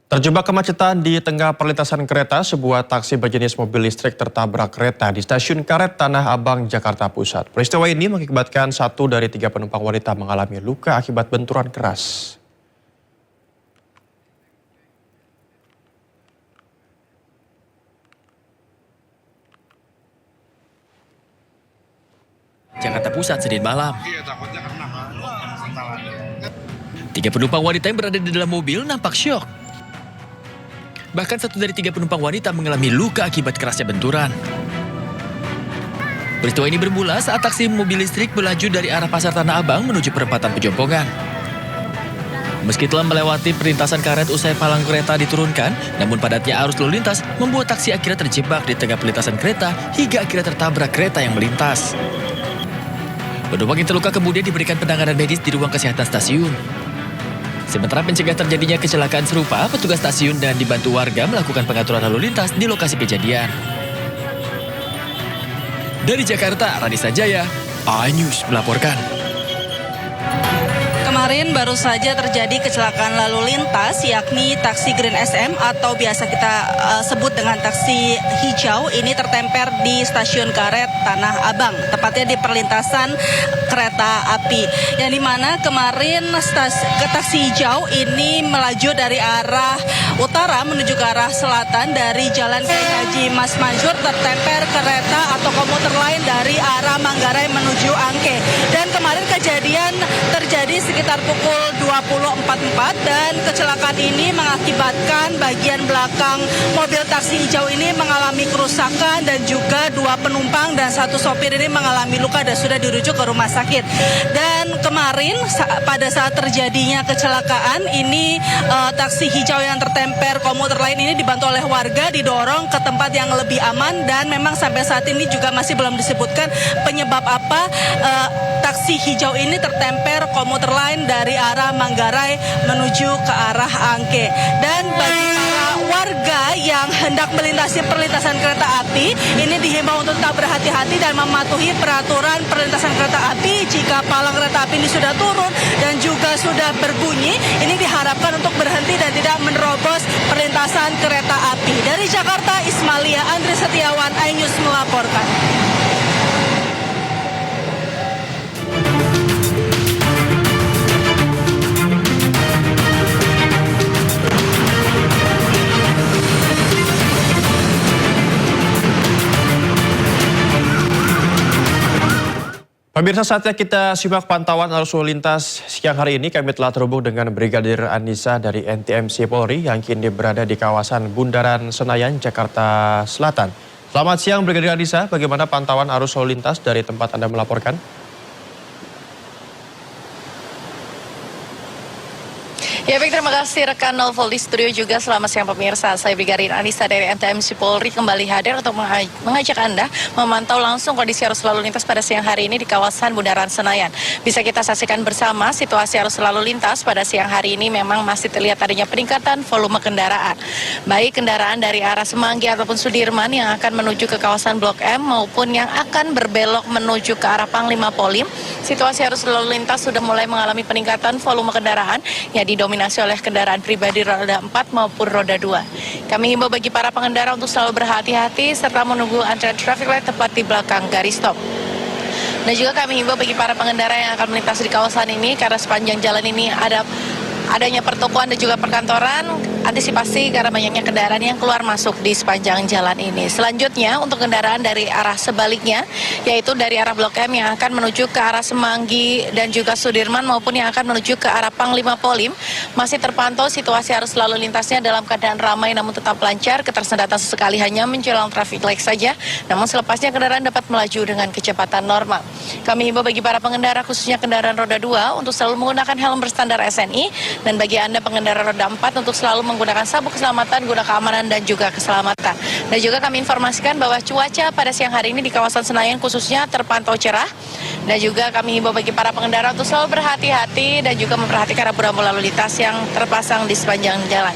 Terjebak kemacetan di tengah perlintasan kereta, sebuah taksi berjenis mobil listrik tertabrak kereta di stasiun Karet Tanah Abang, Jakarta Pusat. Peristiwa ini mengakibatkan 1 dari 3 penumpang wanita mengalami luka akibat benturan keras. Jakarta Pusat, Senin malam. 3 penumpang wanita yang berada di dalam mobil nampak syok. Bahkan 1 dari 3 penumpang wanita mengalami luka akibat kerasnya benturan. Peristiwa ini bermula saat taksi mobil listrik melaju dari arah Pasar Tanah Abang menuju perempatan Pejompongan. Meski telah melewati perlintasan karet usai palang kereta diturunkan, namun padatnya arus lalu lintas membuat taksi akhirnya terjebak di tengah perlintasan kereta hingga akhirnya tertabrak kereta yang melintas. Penumpang yang terluka kemudian diberikan penanganan medis di ruang kesehatan stasiun. Sementara mencegah terjadinya kecelakaan serupa, petugas stasiun dan dibantu warga melakukan pengaturan lalu lintas di lokasi kejadian. Dari Jakarta, Radisa Jaya, iNews melaporkan. Kemarin baru saja terjadi kecelakaan lalu lintas, yakni taksi Green SM atau biasa kita sebut dengan taksi hijau. Ini tertemper di stasiun Karet Tanah Abang, tepatnya di perlintasan kereta api. Yang dimana kemarin taksi hijau ini melaju dari arah utara menuju ke arah selatan dari Jalan Kiai Haji Mas Mansur, tertemper kereta atau komuter lain dari arah Manggarai menuju Angke. Dan kemarin kejadian terjadi sekitar pukul 20.44 dan kecelakaan ini mengakibatkan bagian belakang mobil taksi hijau ini mengalami kerusakan dan juga 2 penumpang dan 1 sopir ini mengalami luka dan sudah dirujuk ke rumah sakit. Dan kemarin pada saat terjadinya kecelakaan ini taksi hijau yang tertemper komuter lain ini dibantu oleh warga didorong ke tempat yang lebih aman dan memang sampai saat ini juga masih belum disebutkan penyebab apa taksi hijau ini tertemper komuter lain dari arah Manggarai menuju ke arah Angke. Dan bagi para warga yang hendak melintasi perlintasan kereta api, ini dihimbau untuk tetap berhati-hati dan mematuhi peraturan perlintasan kereta api. Jika palang kereta api ini sudah turun dan juga sudah berbunyi, ini diharapkan untuk berhenti dan tidak menerobos perlintasan kereta api. Dari Jakarta, Ismalia Andri Setiawan, iNews melaporkan. Pemirsa, saatnya kita simak pantauan arus lalu lintas siang hari ini. Kami telah terhubung dengan Brigadir Anissa dari NTMC Polri yang kini berada di kawasan Bundaran Senayan, Jakarta Selatan. Selamat siang Brigadir Anissa, bagaimana pantauan arus lalu lintas dari tempat Anda melaporkan? Ya baik, terima kasih rekan Novel di studio juga. Selamat siang pemirsa, saya Brigadir Anissa dari NTMC Polri kembali hadir untuk mengajak Anda memantau langsung kondisi arus lalu lintas pada siang hari ini di kawasan Bundaran Senayan. Bisa kita saksikan bersama situasi arus lalu lintas pada siang hari ini memang masih terlihat adanya peningkatan volume kendaraan. Baik kendaraan dari arah Semanggi ataupun Sudirman yang akan menuju ke kawasan Blok M maupun yang akan berbelok menuju ke arah Panglima Polim. Situasi arus lalu lintas sudah mulai mengalami peningkatan volume kendaraan yang didominasi oleh kendaraan pribadi roda 4 maupun roda 2. Kami himbau bagi para pengendara untuk selalu berhati-hati serta menunggu antrian traffic light tepat di belakang garis stop. Dan juga kami himbau bagi para pengendara yang akan melintas di kawasan ini karena sepanjang jalan ini adanya pertokoan dan juga perkantoran, antisipasi karena banyaknya kendaraan yang keluar masuk di sepanjang jalan ini. Selanjutnya untuk kendaraan dari arah sebaliknya, yaitu dari arah Blok M yang akan menuju ke arah Semanggi dan juga Sudirman maupun yang akan menuju ke arah Panglima Polim, masih terpantau situasi arus lalu lintasnya dalam keadaan ramai namun tetap lancar. Ketersendatan sesekali hanya menjelang traffic light saja, namun selepasnya kendaraan dapat melaju dengan kecepatan normal. Kami himbau bagi para pengendara khususnya kendaraan roda 2 untuk selalu menggunakan helm berstandar SNI. Dan bagi Anda pengendara roda 4 untuk selalu menggunakan sabuk keselamatan guna keamanan dan juga keselamatan. Dan juga kami informasikan bahwa cuaca pada siang hari ini di kawasan Senayan khususnya terpantau cerah. Dan juga kami himbau bagi para pengendara untuk selalu berhati-hati dan juga memperhatikan rambu-rambu lalu lintas yang terpasang di sepanjang jalan.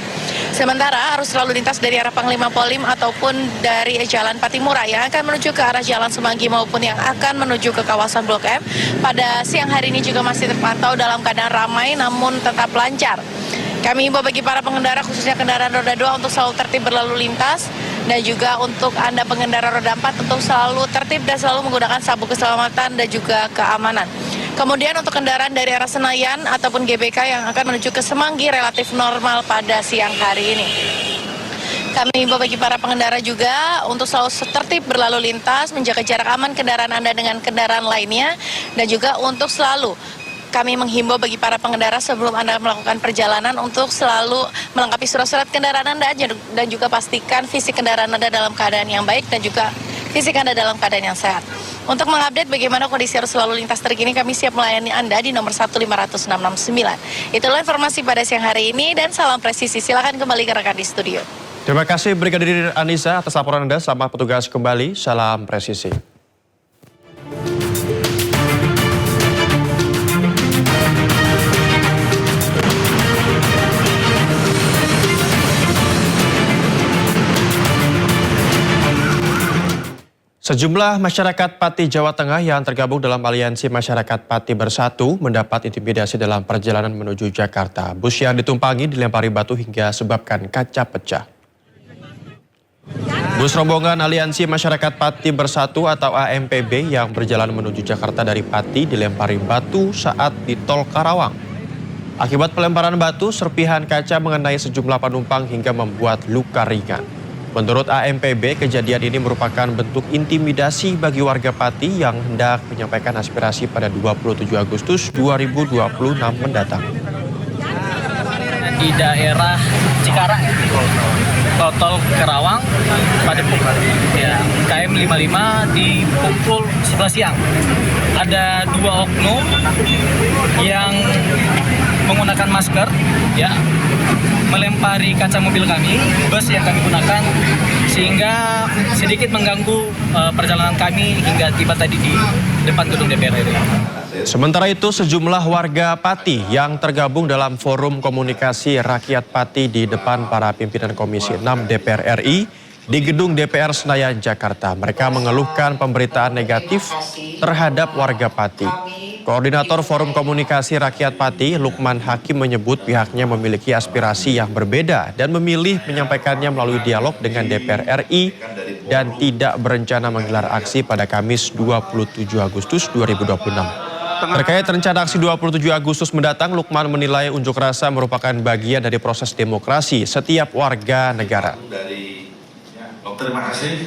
Sementara arus lalu lintas dari arah Panglima Polim ataupun dari Jalan Patimura yang akan menuju ke arah Jalan Semanggi maupun yang akan menuju ke kawasan Blok M pada siang hari ini juga masih terpantau dalam keadaan ramai namun tetap lancar. Kami himbau bagi para pengendara khususnya kendaraan roda 2 untuk selalu tertib berlalu lintas dan juga untuk Anda pengendara roda 4 untuk selalu tertib dan selalu menggunakan sabuk keselamatan dan juga keamanan. Kemudian untuk kendaraan dari arah Senayan ataupun GBK yang akan menuju ke Semanggi relatif normal pada siang hari ini. Kami himbau bagi para pengendara juga untuk selalu tertib berlalu lintas, menjaga jarak aman kendaraan Anda dengan kendaraan lainnya, dan juga untuk selalu kami menghimbau bagi para pengendara sebelum Anda melakukan perjalanan untuk selalu melengkapi surat-surat kendaraan Anda dan juga pastikan fisik kendaraan Anda dalam keadaan yang baik dan juga fisik Anda dalam keadaan yang sehat. Untuk mengupdate bagaimana kondisi arus lalu lintas terkini, kami siap melayani Anda di nomor 15669. Itulah informasi pada siang hari ini dan salam presisi. Silakan kembali ke rekan di studio. Terima kasih Brigadir Anissa atas laporan Anda. Selamat bertugas kembali. Salam presisi. Sejumlah masyarakat Pati Jawa Tengah yang tergabung dalam Aliansi Masyarakat Pati Bersatu mendapat intimidasi dalam perjalanan menuju Jakarta. Bus yang ditumpangi dilempari batu hingga sebabkan kaca pecah. Bus rombongan Aliansi Masyarakat Pati Bersatu atau AMPB yang berjalan menuju Jakarta dari Pati dilempari batu saat di Tol Karawang. Akibat pelemparan batu, serpihan kaca mengenai sejumlah penumpang hingga membuat luka ringan. Menurut AMPB, kejadian ini merupakan bentuk intimidasi bagi warga Pati yang hendak menyampaikan aspirasi pada 27 Agustus 2026 mendatang. Di daerah Cikarang, Tol Karawang, Padepok, ya, KM 55 di pukul 11 siang. Ada 2 oknum yang menggunakan masker, ya, melempari kaca mobil kami, bus yang kami gunakan, sehingga sedikit mengganggu perjalanan kami hingga tiba tadi di depan gedung DPR RI. Sementara itu, sejumlah warga Pati yang tergabung dalam Forum Komunikasi Rakyat Pati di depan para pimpinan Komisi 6 DPR RI di gedung DPR Senayan, Jakarta. Mereka mengeluhkan pemberitaan negatif terhadap warga Pati. Koordinator Forum Komunikasi Rakyat Pati, Lukman Hakim, menyebut pihaknya memiliki aspirasi yang berbeda dan memilih menyampaikannya melalui dialog dengan DPR RI dan tidak berencana menggelar aksi pada Kamis 27 Agustus 2026. Terkait rencana aksi 27 Agustus mendatang, Lukman menilai unjuk rasa merupakan bagian dari proses demokrasi setiap warga negara. Terima kasih.